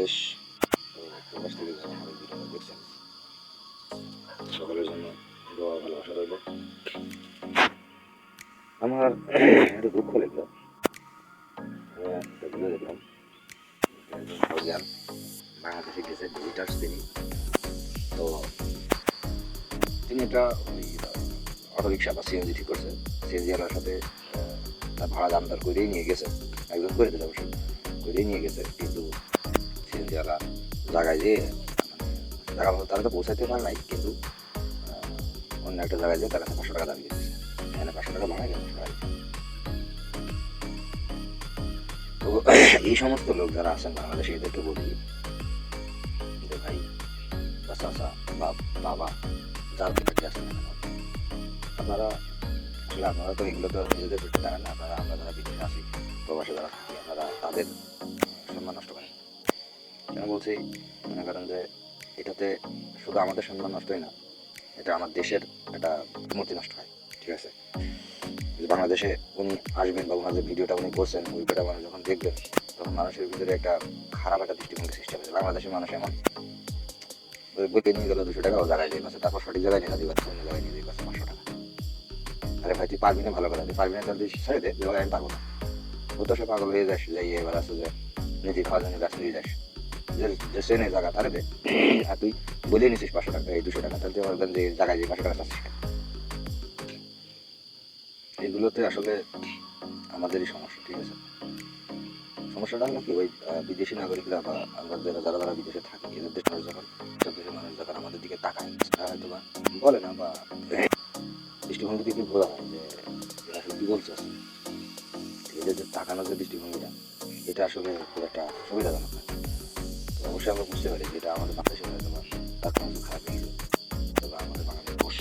দেশ ও প্রবাস থেকে যারা আমার ভিডিওটা দেখছেন সকলের জন্য দোয়া ভালোবাসা রইল। আমার একটু দুঃখ লাগলো, আমি একটা ভিডিও দেখলাম, একজন সাউদিয়ান বাংলাদেশে গেছে ভিজিটার্স তিনি। তো তিনি একটা ওই অটোরিক্সা বা সিএনজি ঠিক করছে, সিএনজি ওয়ালার সাথে তার ভাড়া দাম দর করেই নিয়ে গেছে, একজন করে দিতে অবশ্যই করেই নিয়ে গেছে, কিন্তু সিএনজি ওয়ালা জায়গায় যেয়ে জায়গা মতো তারা তো পৌঁছাইতে পারে নাই, কিন্তু অন্য একটা জায়গায় যেয়ে তার কাছে 500 টাকা দাবি দিয়েছে, এখানে 500 টাকা ভাড়া গেল। তো এই সমস্ত লোক যারা আছেন বাংলাদেশে এদেরকে বলি যে ভাই বা চাচা বা বাবা যার পেটে আছেন না কেন, আপনারা আসলে আপনারা তো এগুলো তো নিজেদের পেটে থাকেন না, আপনারা আমরা যারা বিদেশে আসি প্রবাসে যারা থাকি আপনারা তাদের সম্মান নষ্ট করেন। কেন বলছি, মনে করেন যে এটাতে শুধু আমাদের সম্মান নষ্টই না, এটা আমার দেশের একটা মূর্তি নষ্ট হয়। ঠিক আছে, বাংলাদেশে উনি আসবেন বা ওনার যে ভিডিওটা উনি করছেন ওই ভিডিওটা মানুষ যখন দেখবেন তখন মানুষের ভিতরে একটা খারাপ একটা দৃষ্টিভঙ্গি সৃষ্টি হবে। বাংলাদেশের মানুষ এমন বইতে নিয়ে গেল 200 টাকা ও জায়গায় দিয়ে পাচ্ছে, তারপর সঠিক জায়গায় নিয়ে দিবে, অন্য জায়গায় নিয়ে দিয়ে পাচ্ছে 500 টাকা। আরে ভাই তুই পারবি না, ভালো করে তুই পারবি না, তাহলে ছেড়ে দে, আমি পারবো না। ও তো সে পাগল হয়ে যাস, যাই এবার আছে যে নীতি খাওয়ার জন্য ব্যস্ত হয়ে যাস, যে সে নেই জায়গা তাহলে দে। আর তুই বলে নিছিস 500 টাকা এই 200 টাকা, তাহলে তুই বলবেন যে জায়গায় যে 500 টাকা চাচ্ছিস। এগুলোতে আসলে আমাদেরই সমস্যা। ঠিক আছে, সমস্যাটা হলো কি, ওই বিদেশি নাগরিকরা বা আমরা যারা যারা বিদেশে থাকি এদের দেশ মানুষ যখন সব দেশের মানুষ যখন আমাদের দিকে তাকায় হয়তো বা বলে না বা দৃষ্টিভঙ্গি থেকে বোঝা হয় যে এরা আসলে কি বলছে। এদের যে তাকানোর যে দৃষ্টিভঙ্গিটা এটা আসলে খুব একটা সুবিধাজনক না। তো অবশ্যই আমরা বুঝতে পারি যে এটা আমাদের বাংলাদেশে হয়তো বা তার কোনো কিছু খারাপ লেগেছে, তবে আমাদের বাংলাদেশ দোষ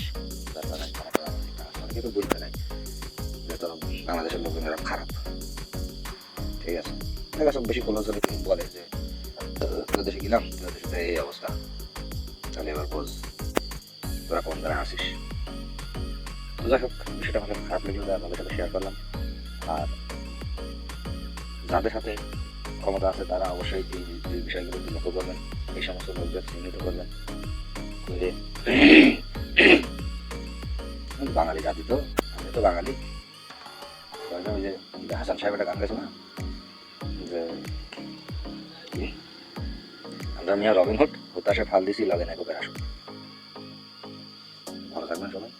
যার দ্বারা খারাপ অনেকে তো বলতে নাই যে তোর বাংলাদেশের লোকজনেরা খারাপ। ঠিক আছে, দেখা সব বেশি কোনো জনে বলে যে তোর দেশে গেলাম তোর দেশে এই অবস্থা, তাহলে এবার বোঝ তোরা কোন জায়গায় আসিস। তো যাই হোক, বিষয়টা আমার খারাপ লাগলো, আপনাদের সাথে শেয়ার করলাম। আর যাদের সাথে ক্ষমতা আছে তারা অবশ্যই এই বিষয়গুলো লক্ষ্য করবেন, এই সমস্ত লোকদের চিহ্নিত করবেন করে। বাঙালি জাতি তো, আমি তো বাঙালি। ওই যে হাসান সাহেব একটা গান গেছে না যে আমরা মিয়া রবিনহুড হতাশে ফাল দিছি লাগে না কোপের আসুক। ভালো থাকবেন সবাই।